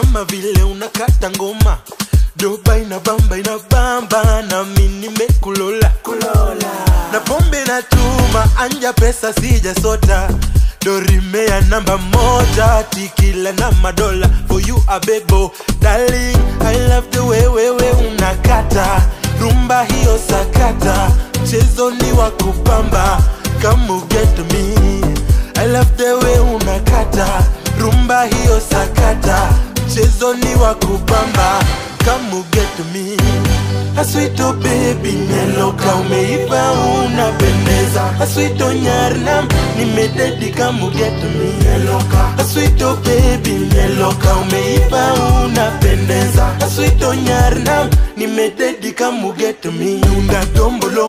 mama vile unakata ngoma. Doba inabamba na mimi nimekulola. Na pombe na tuma anja pesa sija sota. Dorimea namba moja tikila na madola. For you a bebo darling, I love the way unakata. Rumba hiyo sakata, mchezo ni wa kupamba. Come get me, I love the way unakata. Rumba hiyo sakata, mchezo ni wa kupamba. Come get me. Aswito baby meloka umeiva unapendeza. Aswito nyarnam nimededi come get me meloka. Aswito baby meloka umeiva unapendeza. Aswito nyarnam nimededi come get me. Unga dombolo